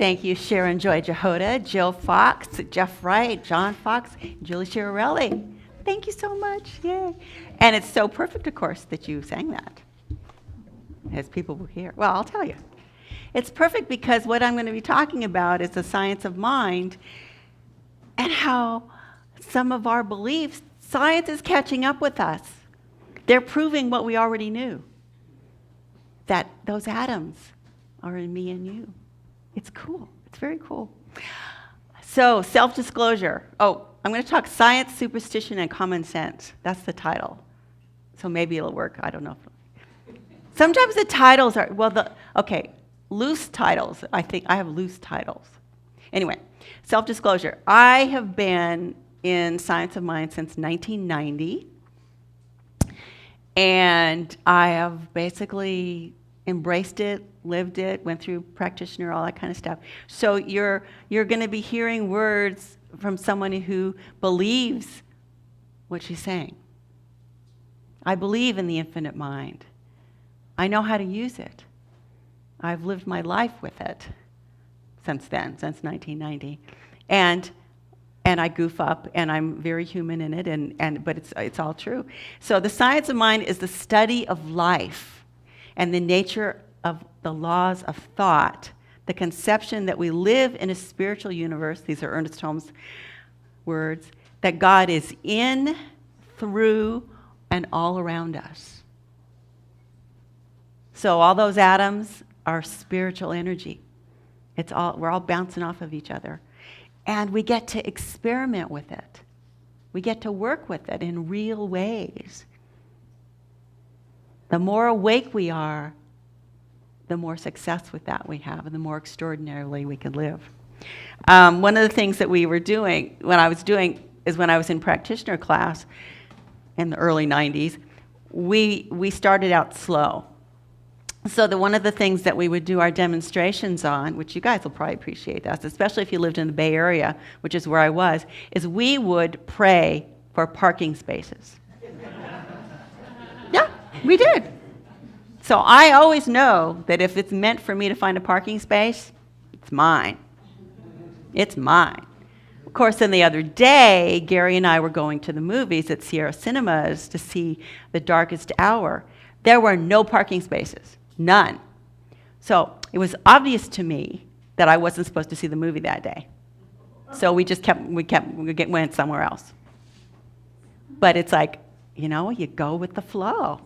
Thank you, Sharon Joy Jehoda, Jill Fox, Jeff Wright, John Fox, Julie Chiarelli. Thank you so much. Yay. And it's so perfect, of course, that you sang that, as people will hear. Well, I'll tell you. It's perfect because what I'm going to be talking about is the science of mind and how some of our beliefs, science is catching up with us. They're proving what we already knew, that those atoms are in me and you. It's cool. It's very cool. So, self-disclosure. Oh, I'm going to talk science, superstition, and common sense. That's the title. So maybe it'll work. I don't know. Sometimes the titles are, loose titles. I think I have loose titles. Anyway, self-disclosure. I have been in science of mind since 1990. And I have basically embraced it, lived it, went through practitioner, all that kind of stuff. So you're going to be hearing words from someone who believes what she's saying. I believe in the infinite mind. I know how to use it. I've lived my life with it since then, since 1990. And I goof up, and I'm very human in it, but it's all true. So the science of mind is the study of life and the nature of the laws of thought, the conception that we live in a spiritual universe, these are Ernest Holmes' words, that God is in, through, and all around us. So all those atoms are spiritual energy. We're all bouncing off of each other. And we get to experiment with it. We get to work with it in real ways. The more awake we are, the more success with that we have, and the more extraordinarily we can live. One of the things that we were doing, when I was in practitioner class in the early 90s, we started out slow. So one of the things that we would do our demonstrations on, which you guys will probably appreciate that, especially if you lived in the Bay Area, which is where I was, is we would pray for parking spaces. Yeah, we did. So I always know that if it's meant for me to find a parking space, it's mine. It's mine. Of course, then the other day, Gary and I were going to the movies at Sierra Cinemas to see The Darkest Hour. There were no parking spaces. None. So it was obvious to me that I wasn't supposed to see the movie that day. So we went somewhere else. But it's like, you go with the flow.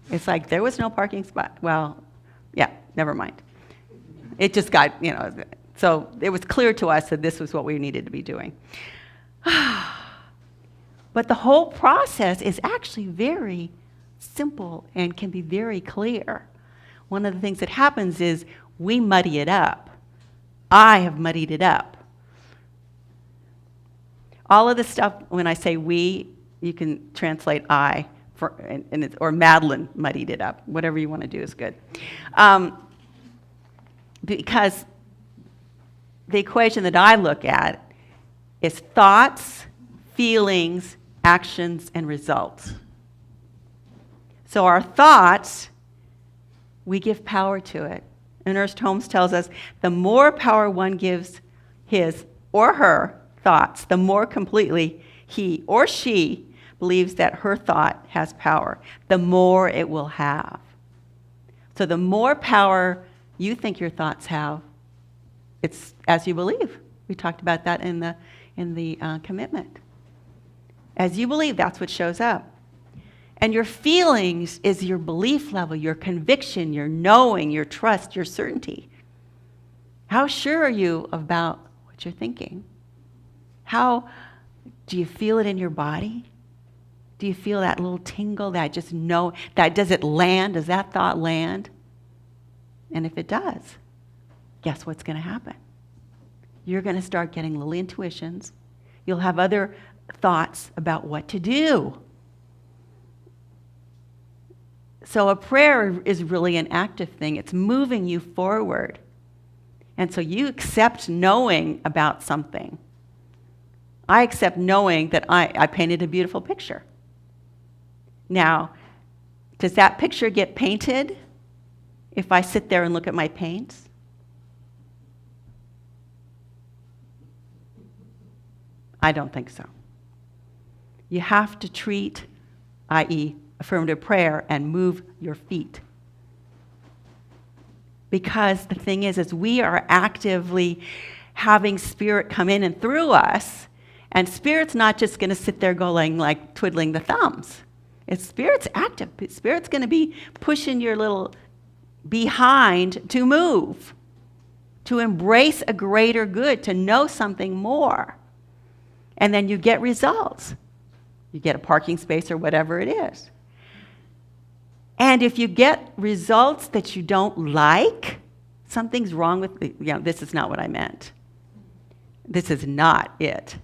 It's like there was no parking spot. Well, yeah, never mind. It just got, so it was clear to us that this was what we needed to be doing. But the whole process is actually very simple and can be very clear. One of the things that happens is we muddy it up. I have muddied it up. All of this stuff, when I say we, you can translate I, or Madalyn muddied it up. Whatever you want to do is good. Because the equation that I look at is thoughts, feelings, actions, and results. So our thoughts, we give power to it. And Ernest Holmes tells us the more power one gives his or her thoughts, the more completely he or she believes that her thought has power, the more it will have. So the more power you think your thoughts have, it's as you believe. We talked about that in the commitment. As you believe, that's what shows up. And your feelings is your belief level, your conviction, your knowing, your trust, your certainty. How sure are you about what you're thinking? How do you feel it in your body? Do you feel that little tingle, that just know, that does it land? Does that thought land? And if it does, guess what's going to happen? You're going to start getting little intuitions. You'll have other thoughts about what to do. So a prayer is really an active thing. It's moving you forward. And so you accept knowing about something. I accept knowing that I painted a beautiful picture. Now, does that picture get painted if I sit there and look at my paints? I don't think so. You have to treat, i.e., affirmative prayer, and move your feet. Because the thing is we are actively having Spirit come in and through us, and Spirit's not just going to sit there going like twiddling the thumbs. Spirit's active. Spirit's going to be pushing your little behind to move, to embrace a greater good, to know something more. And then you get results. You get a parking space or whatever it is. And if you get results that you don't like, something's wrong with this is not what I meant. This is not it.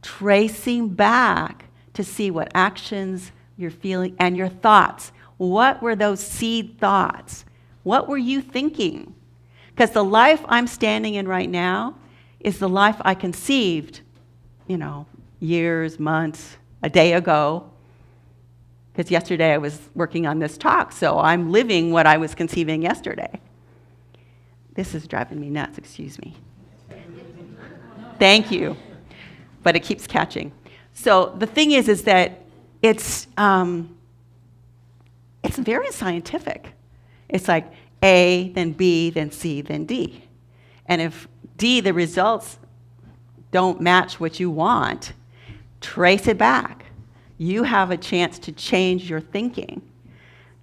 Tracing back to see what actions you're feeling and your thoughts. What were those seed thoughts? What were you thinking? Because the life I'm standing in right now is the life I conceived, years, months, a day ago. Because yesterday I was working on this talk, so I'm living what I was conceiving yesterday. This is driving me nuts, excuse me. Thank you. But it keeps catching. So the thing is that it's very scientific. It's like A, then B, then C, then D. And if D, the results don't match what you want, trace it back. You have a chance to change your thinking.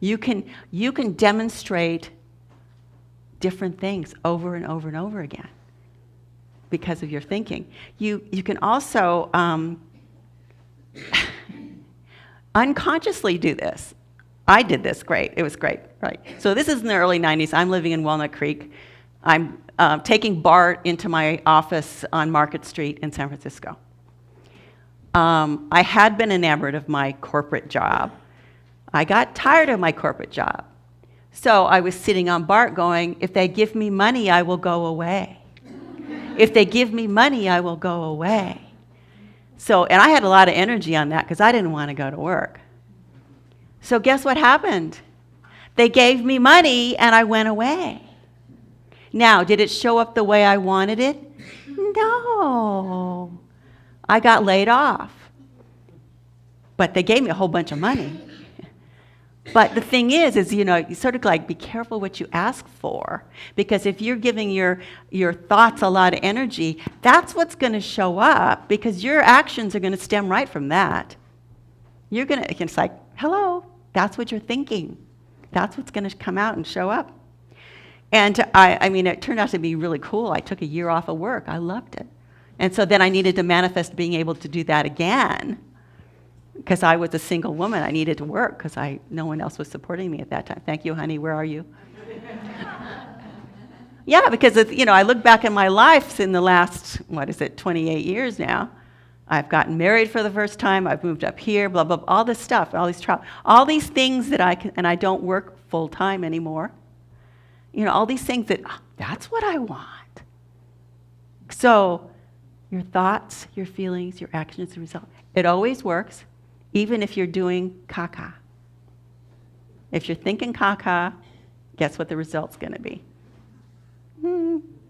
You can demonstrate different things over and over and over again because of your thinking. You can also unconsciously do this. I did this, great. It was great, right? So this is in the early 90s. I'm living in Walnut Creek. I'm taking Bart into my office on Market Street in San Francisco. I had been enamored of my corporate job. I got tired of my corporate job. So I was sitting on Bart going, if they give me money, I will go away. If they give me money, I will go away. And I had a lot of energy on that because I didn't want to go to work. So guess what happened? They gave me money and I went away. Now, did it show up the way I wanted it? No. I got laid off. But they gave me a whole bunch of money. But the thing is you sort of like be careful what you ask for. Because if you're giving your thoughts a lot of energy, that's what's going to show up because your actions are going to stem right from that. It's like, hello, that's what you're thinking. That's what's going to come out and show up. And it turned out to be really cool. I took a year off of work. I loved it. And so then I needed to manifest being able to do that again because I was a single woman. I needed to work because no one else was supporting me at that time. Thank you, honey. Where are you? Yeah, because I look back in my life in the last, 28 years now. I've gotten married for the first time. I've moved up here, blah, blah, all this stuff, all these things that and I don't work full time anymore. All these things that's what I want. So your thoughts, your feelings, your actions, the result. It always works, even if you're doing caca. If you're thinking caca, guess what the result's going to be?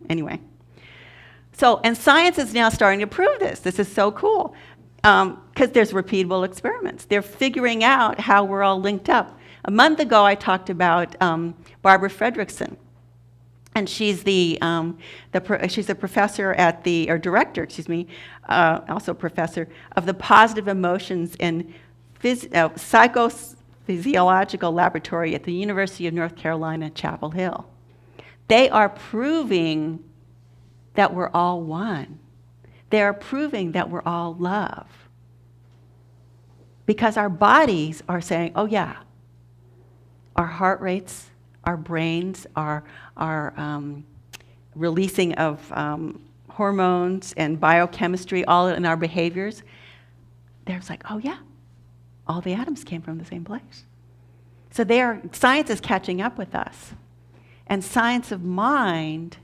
Anyway. And science is now starting to prove this. This is so cool because there's repeatable experiments. They're figuring out how we're all linked up. A month ago, I talked about Barbara Fredrickson. And she's she's a professor director, also professor of the positive emotions and psychophysiological laboratory at the University of North Carolina, Chapel Hill. They are proving that we're all one. They are proving that we're all love. Because our bodies are saying, oh yeah, our heart rates, our brains are releasing of hormones and biochemistry, all in our behaviors. There's like, oh yeah, all the atoms came from the same place. So science is catching up with us. And science of mind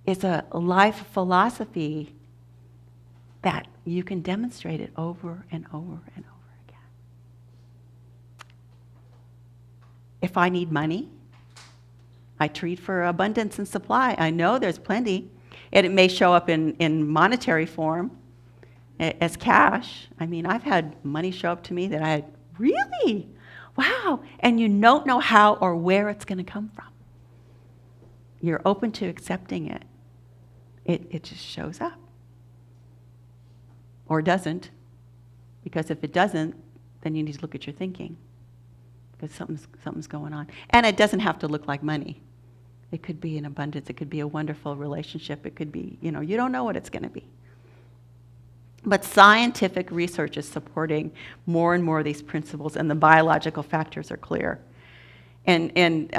is a life philosophy that you can demonstrate it over and over and over again. If I need money, I treat for abundance and supply. I know there's plenty. And it may show up in monetary form as cash. I mean, I've had money show up to me that I had, really? Wow. And you don't know how or where it's going to come from. You're open to accepting it. It just shows up. Or doesn't. Because if it doesn't, then you need to look at your thinking. Because something's going on. And it doesn't have to look like money. It could be an abundance. It could be a wonderful relationship. It could be, you don't know what it's going to be. But scientific research is supporting more and more of these principles, and the biological factors are clear. And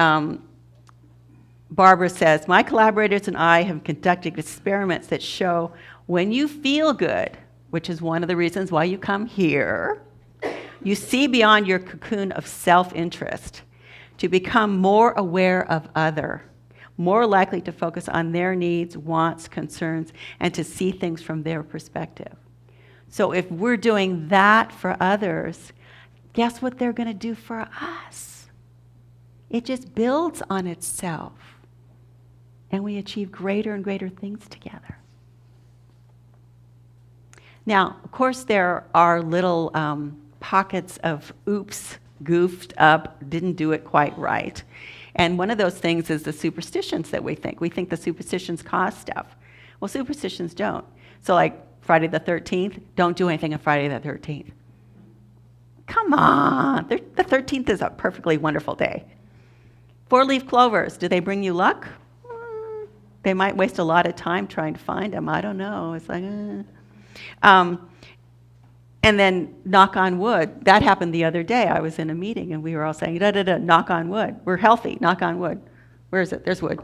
Barbara says, my collaborators and I have conducted experiments that show when you feel good, which is one of the reasons why you come here, you see beyond your cocoon of self-interest to become more aware of other, more likely to focus on their needs, wants, concerns, and to see things from their perspective. So if we're doing that for others, guess what they're going to do for us? It just builds on itself, and we achieve greater and greater things together. Now, of course, there are little pockets of oops, goofed up, didn't do it quite right. And one of those things is the superstitions that we think. We think the superstitions cause stuff. Well, superstitions don't. So like Friday the 13th, don't do anything on Friday the 13th. Come on, the 13th is a perfectly wonderful day. 4-leaf clovers, do they bring you luck? They might waste a lot of time trying to find them. I don't know. It's like, and then knock on wood. That happened the other day. I was in a meeting and we were all saying, knock on wood. We're healthy, knock on wood. Where is it? There's wood.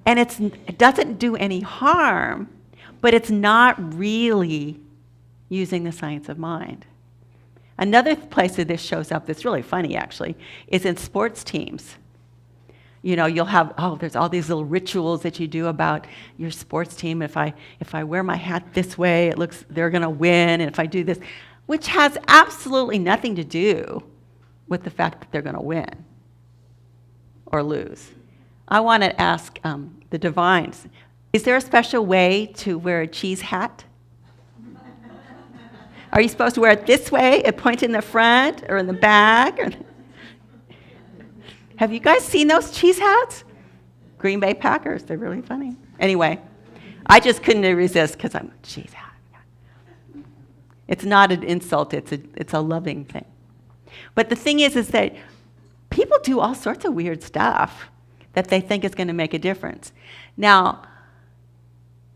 And it doesn't do any harm, but it's not really using the science of mind. Another place that this shows up that's really funny, actually, is in sports teams. You'll have, there's all these little rituals that you do about your sports team. If I wear my hat this way, they're going to win. And if I do this, which has absolutely nothing to do with the fact that they're going to win or lose. I want to ask the divines, is there a special way to wear a cheese hat? Are you supposed to wear it this way, a point in the front or in the back? Have you guys seen those cheese hats? Green Bay Packers, they're really funny. Anyway, I just couldn't resist because I'm cheese hat. It's not an insult, it's a loving thing. But the thing is that people do all sorts of weird stuff that they think is going to make a difference. Now,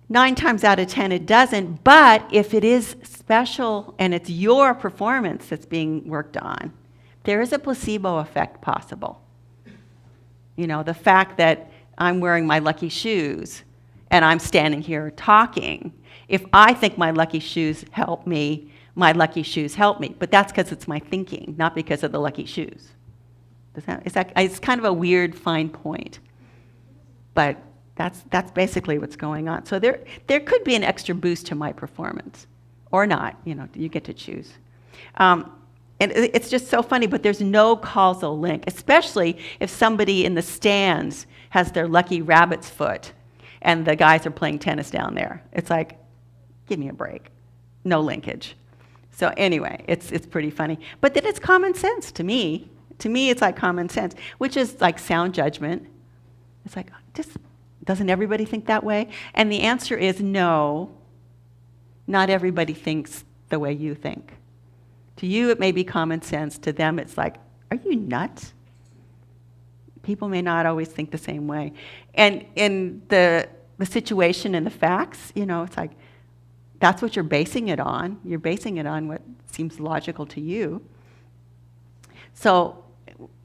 9 times out of 10 it doesn't, but if it is special and it's your performance that's being worked on, there is a placebo effect possible. The fact that I'm wearing my lucky shoes and I'm standing here talking, if I think my lucky shoes help me, my lucky shoes help me. But that's because it's my thinking, not because of the lucky shoes. It's kind of a weird fine point. But that's basically what's going on. So there could be an extra boost to my performance, or not. You get to choose. And it's just so funny, but there's no causal link, especially if somebody in the stands has their lucky rabbit's foot and the guys are playing tennis down there. It's like, give me a break. No linkage. So anyway, it's pretty funny. But then it's common sense to me. To me, it's like common sense, which is like sound judgment. It's like, doesn't everybody think that way? And the answer is no. Not everybody thinks the way you think. To you, it may be common sense. To them, it's like, are you nuts? People may not always think the same way. And in the situation and the facts, it's like, that's what you're basing it on. You're basing it on what seems logical to you. So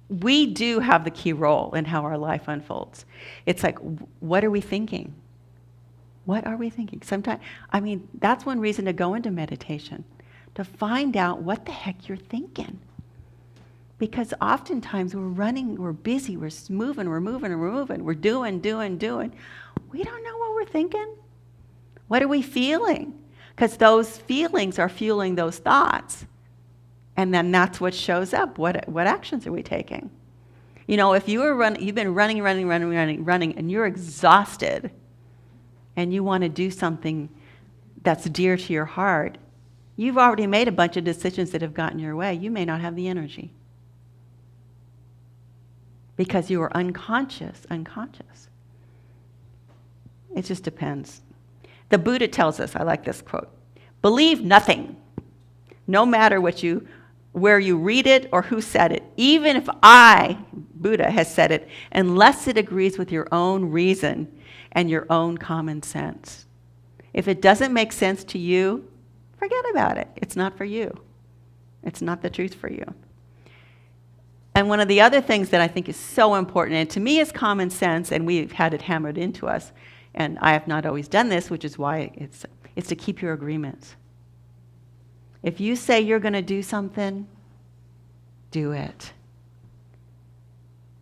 we do have the key role in how our life unfolds. It's like, what are we thinking? What are we thinking? Sometimes, that's one reason to go into meditation, to find out what the heck you're thinking. Because oftentimes we're running, we're busy, we're moving, we're doing. We don't know what we're thinking. What are we feeling? Because those feelings are fueling those thoughts. And then that's what shows up. What actions are we taking? If you've been running, and you're exhausted, and you want to do something that's dear to your heart, you've already made a bunch of decisions that have gotten your way. You may not have the energy because you are unconscious. It just depends. The Buddha tells us, I like this quote, believe nothing, no matter where you read it or who said it, even if Buddha, has said it, unless it agrees with your own reason and your own common sense. If it doesn't make sense to you, forget about it. It's not for you. It's not the truth for you. And one of the other things that I think is so important, and to me is common sense, and we've had it hammered into us, and I have not always done this, which is why it's to keep your agreements. If you say you're going to do something, do it.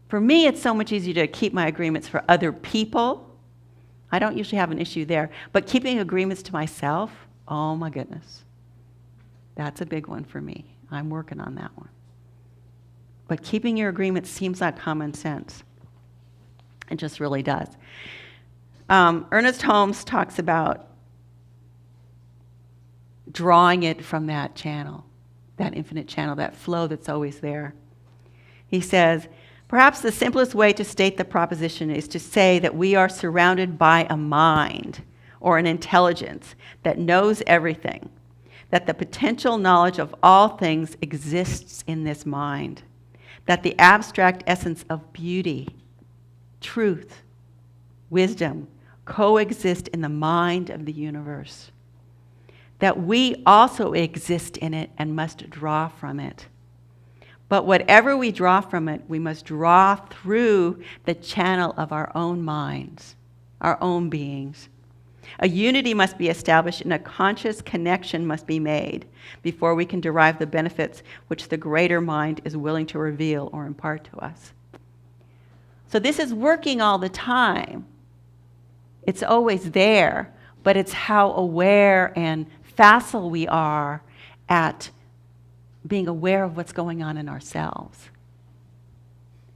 For me, it's so much easier to keep my agreements for other people. I don't usually have an issue there. But keeping agreements to myself, oh my goodness. That's a big one for me. I'm working on that one. But keeping your agreements seems like common sense. It just really does. Ernest Holmes talks about drawing it from that channel, that infinite channel, that flow that's always there. He says, perhaps the simplest way to state the proposition is to say that we are surrounded by a mind or an intelligence that knows everything, that the potential knowledge of all things exists in this mind, that the abstract essence of beauty, truth, wisdom coexist in the mind of the universe, that we also exist in it and must draw from it. But whatever we draw from it, we must draw through the channel of our own minds, our own beings. A unity must be established and a conscious connection must be made before we can derive the benefits which the greater mind is willing to reveal or impart to us. So this is working all the time. It's always there, but it's how aware and facile we are at being aware of what's going on in ourselves.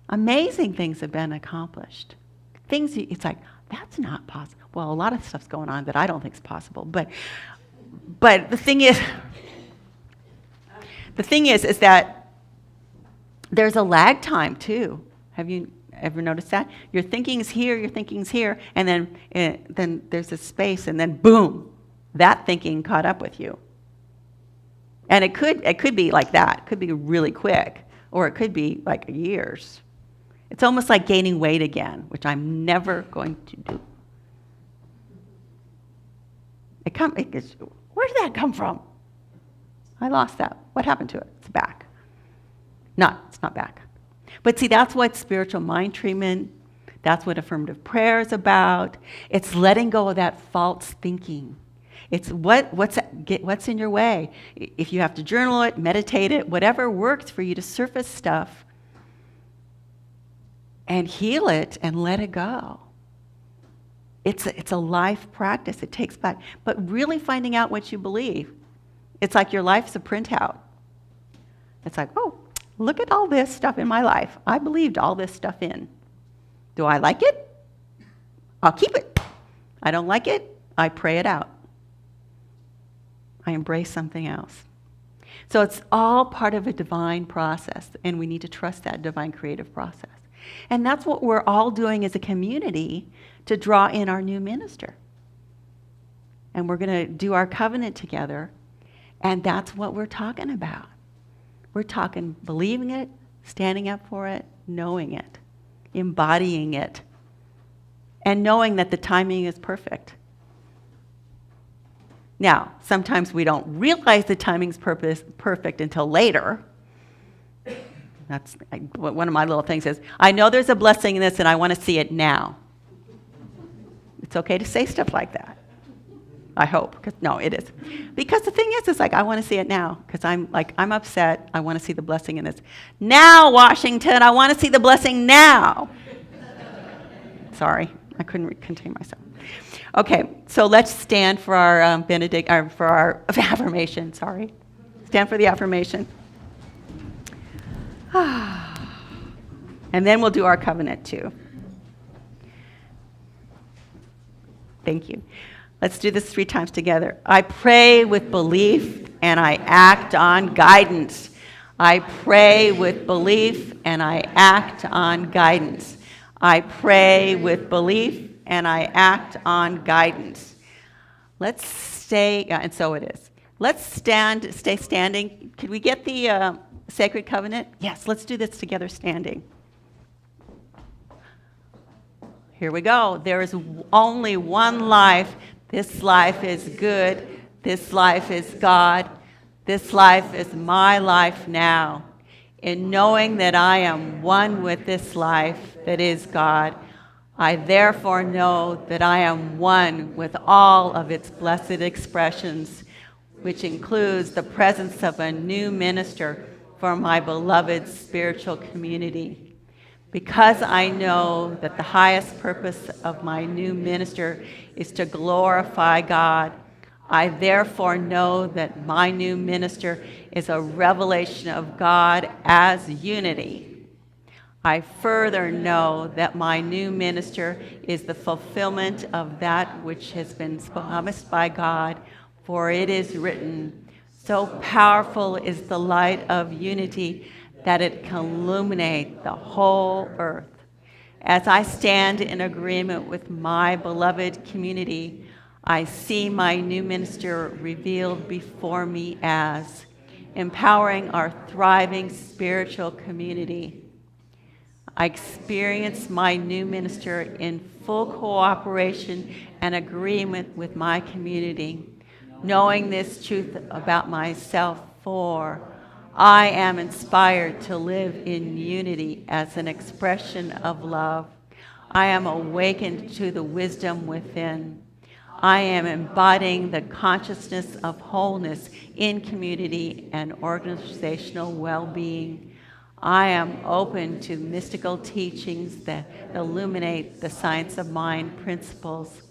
Amazing things have been accomplished. Things, it's like, that's not possible. Well, a lot of stuff's going on that I don't think is possible. But the thing is that there's a lag time too. Have you ever noticed that? Your thinking's here, and then there's a space, and then boom, that thinking caught up with you. And it could be like that. It could be really quick, or it could be like years. It's almost like gaining weight again, which I'm never going to do. Where did that come from? I lost that. What happened to it? It's back. It's not back. But see, that's what spiritual mind treatment, that's what affirmative prayer is about. It's letting go of that false thinking. It's what's in your way. If you have to journal it, meditate it, whatever works for you to surface stuff and heal it and let it go. It's a life practice. It takes back. But really finding out what you believe. It's like your life's a printout. It's like, oh, look at all this stuff in my life. I believed all this stuff in. Do I like it? I'll keep it. I don't like it. I pray it out. I embrace something else. So it's all part of a divine process, and we need to trust that divine creative process. And that's what we're all doing as a community to draw in our new minister. And we're going to do our covenant together, and that's what we're talking about. We're talking believing it, standing up for it, knowing it, embodying it, and knowing that the timing is perfect. Now, sometimes we don't realize the timing's perfect until later. That's one of my little things is, I know there's a blessing in this and I want to see it now. It's okay to say stuff like that. I hope. No, it is. Because the thing is, it's like, I want to see it now. Because I'm upset. I want to see the blessing in this. Now, Washington, I want to see the blessing now. Sorry, I couldn't contain myself. Okay, so let's stand for our for our affirmation. Sorry, stand for the affirmation. And then we'll do our covenant too. Thank you. Let's do this 3 times together. I pray with belief and I act on guidance. I pray with belief and I act on guidance. I pray with belief and I act on guidance. Let's stay, and so it is. Let's stay standing. Could we get the sacred covenant? Yes, let's do this together standing. Here we go. There is only one life. This life is good. This life is God. This life is my life now. In knowing that I am one with this life that is God, I therefore know that I am one with all of its blessed expressions, which includes the presence of a new minister for my beloved spiritual community. Because I know that the highest purpose of my new minister is to glorify God, I therefore know that my new minister is a revelation of God as unity. I further know that my new minister is the fulfillment of that which has been promised by God, for it is written, "So powerful is the light of unity that it can illuminate the whole earth." As I stand in agreement with my beloved community, I see my new minister revealed before me as empowering our thriving spiritual community. I experience my new minister in full cooperation and agreement with my community, knowing this truth about myself, for I am inspired to live in unity as an expression of love. I am awakened to the wisdom within. I am embodying the consciousness of wholeness in community and organizational well-being. I am open to mystical teachings that illuminate the science of mind principles.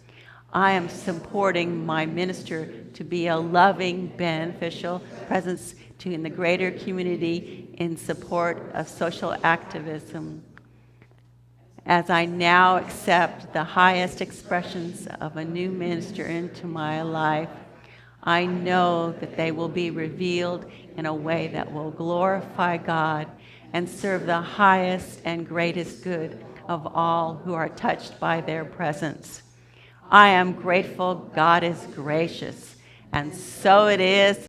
I am supporting my minister to be a loving, beneficial presence in the greater community in support of social activism. As I now accept the highest expressions of a new minister into my life, I know that they will be revealed in a way that will glorify God and serve the highest and greatest good of all who are touched by their presence. I am grateful God is gracious, and so it is.